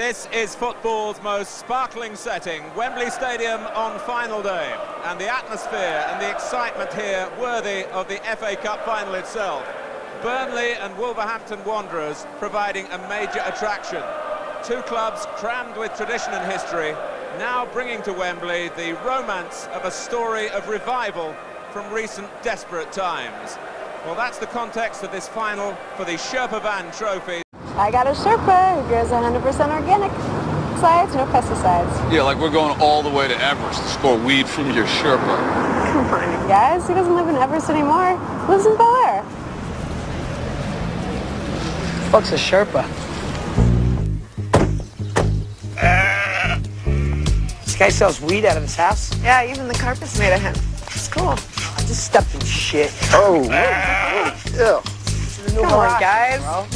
This is football's most sparkling setting, Wembley Stadium on final day, and the atmosphere and the excitement here worthy of the FA Cup final itself. Burnley and Wolverhampton Wanderers providing a major attraction. Two clubs crammed with tradition and history, now bringing to Wembley the romance of a story of revival from recent desperate times. Well, that's the context of this final for the Sherpa Trophy. I got a Sherpa who grows 100% organic. Besides, no pesticides. Yeah, like we're going all the way to Everest to score weed from your Sherpa. Come on, you guys. He doesn't live in Everest anymore. He lives in Bel Air. Fuck's a Sherpa? This guy sells weed out of his house? Yeah, even the carpet's made of hemp. It's cool. I just stepped in shit. Oh, ew. Come on, guys. Bro.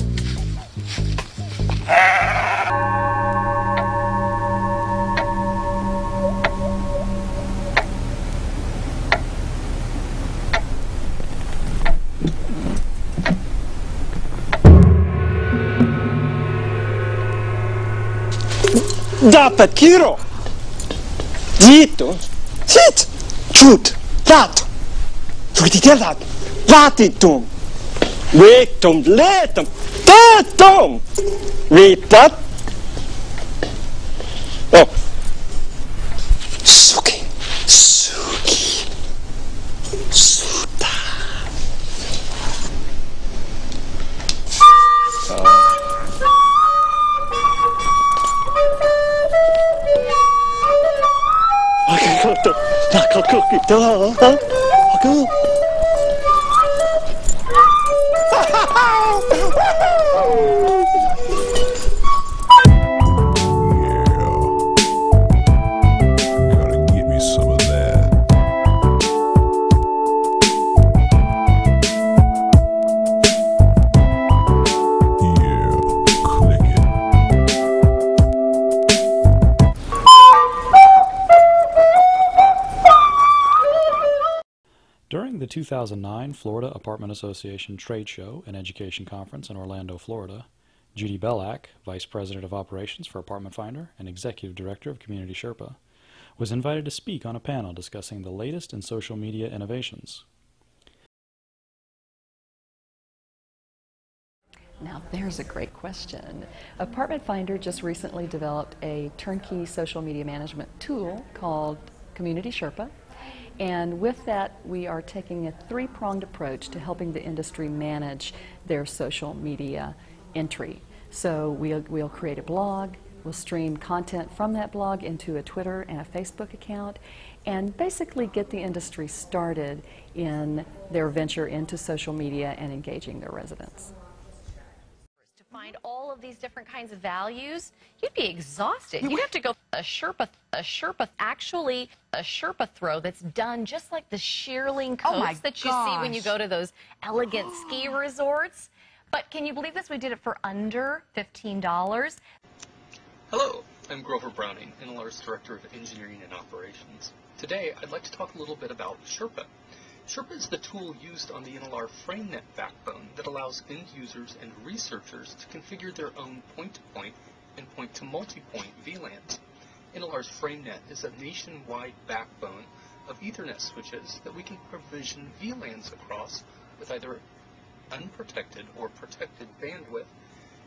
Dapat kiro. Zitto. Sit. Chut. Lato. Frutitelat. Latitum. Vectum. Letum. Tetum. Vitat. Oh. Suki. Suki. Suta. During the 2009 Florida Apartment Association Trade Show and Education Conference in Orlando, Florida, Judy Bellack, Vice President of Operations for Apartment Finder and Executive Director of Community Sherpa, was invited to speak on a panel discussing the latest in social media innovations. Now there's a great question. Apartment Finder just recently developed a turnkey social media management tool called Community Sherpa. And with that, we are taking a three-pronged approach to helping the industry manage their social media entry. So we'll create a blog, we'll stream content from that blog into a Twitter and a Facebook account, and basically get the industry started in their venture into social media and engaging their residents. To find all of these different kinds of values, you'd be exhausted. You'd have to go a Sherpa throw that's done just like the shearling coats that you see when you go to those elegant ski resorts. But can you believe this? We did it for under $15. Hello, I'm Grover Browning, NLR's Director of Engineering and Operations. Today, I'd like to talk a little bit about Sherpa. Sherpa is the tool used on the NLR FrameNet backbone that allows end users and researchers to configure their own point-to-point and point-to-multipoint VLANs. NLR's FrameNet is a nationwide backbone of Ethernet switches that we can provision VLANs across with either unprotected or protected bandwidth.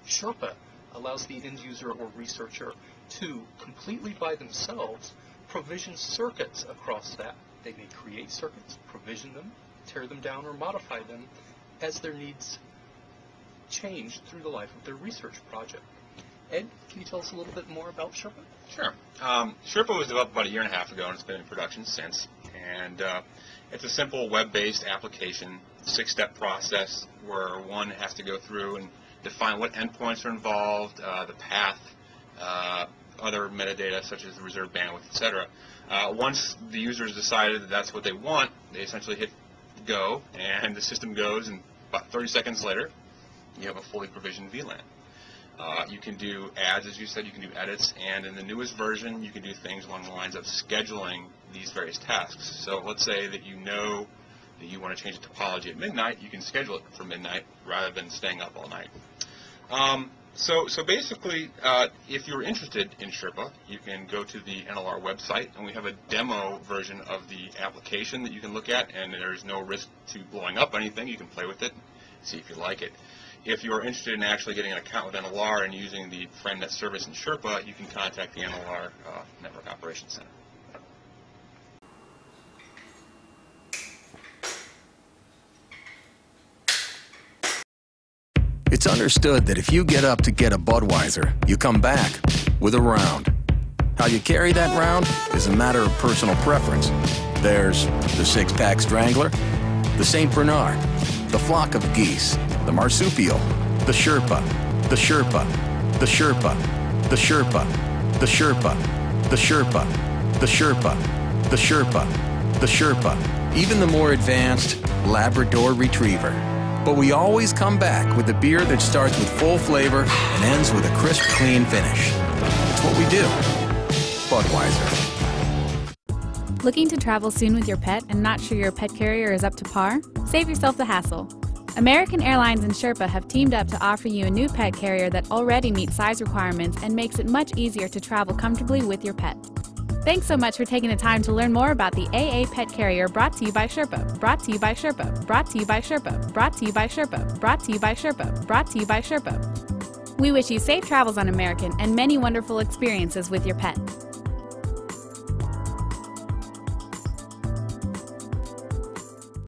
Sherpa allows the end user or researcher to, completely by themselves, provision circuits across that. They may create circuits, provision them, tear them down, or modify them as their needs change through the life of their research project. Ed, can you tell us a little bit more about Sherpa? Sure. Sherpa was developed about 1.5 years ago, and it's been in production since. And it's a simple web-based application, 6-step process where one has to go through and define what endpoints are involved, the path, other metadata such as the reserved bandwidth, etc. Once the user has decided that that's what they want, they essentially hit go, and the system goes, and about 30 seconds later, you have a fully provisioned VLAN. You can do ads, as you said, you can do edits, and in the newest version, you can do things along the lines of scheduling these various tasks. So let's say that you know that you want to change the topology at midnight, you can schedule it for midnight rather than staying up all night. So basically, if you're interested in Sherpa, you can go to the NLR website, and we have a demo version of the application that you can look at, and there's no risk to blowing up anything. You can play with it, see if you like it. If you're interested in actually getting an account with NLR and using the FriendNet service in Sherpa, you can contact the NLR Network Operations Center. It's understood that if you get up to get a Budweiser, you come back with a round. How you carry that round is a matter of personal preference. There's the six-pack Strangler, the St. Bernard, the flock of geese, the marsupial, the Sherpa, the Sherpa, the Sherpa, the Sherpa, the Sherpa, the Sherpa, the Sherpa, the Sherpa, the Sherpa, even the more advanced Labrador Retriever. But we always come back with a beer that starts with full flavor and ends with a crisp, clean finish. It's what we do. Budweiser. Looking to travel soon with your pet and not sure your pet carrier is up to par? Save yourself the hassle. American Airlines and Sherpa have teamed up to offer you a new pet carrier that already meets size requirements and makes it much easier to travel comfortably with your pet. Thanks so much for taking the time to learn more about the AA Pet Carrier, brought to you by Sherpa, brought to you by Sherpa, brought to you by Sherpa, brought to you by Sherpa, brought to you by Sherpa, brought to you by Sherpa. We wish you safe travels on American and many wonderful experiences with your pet.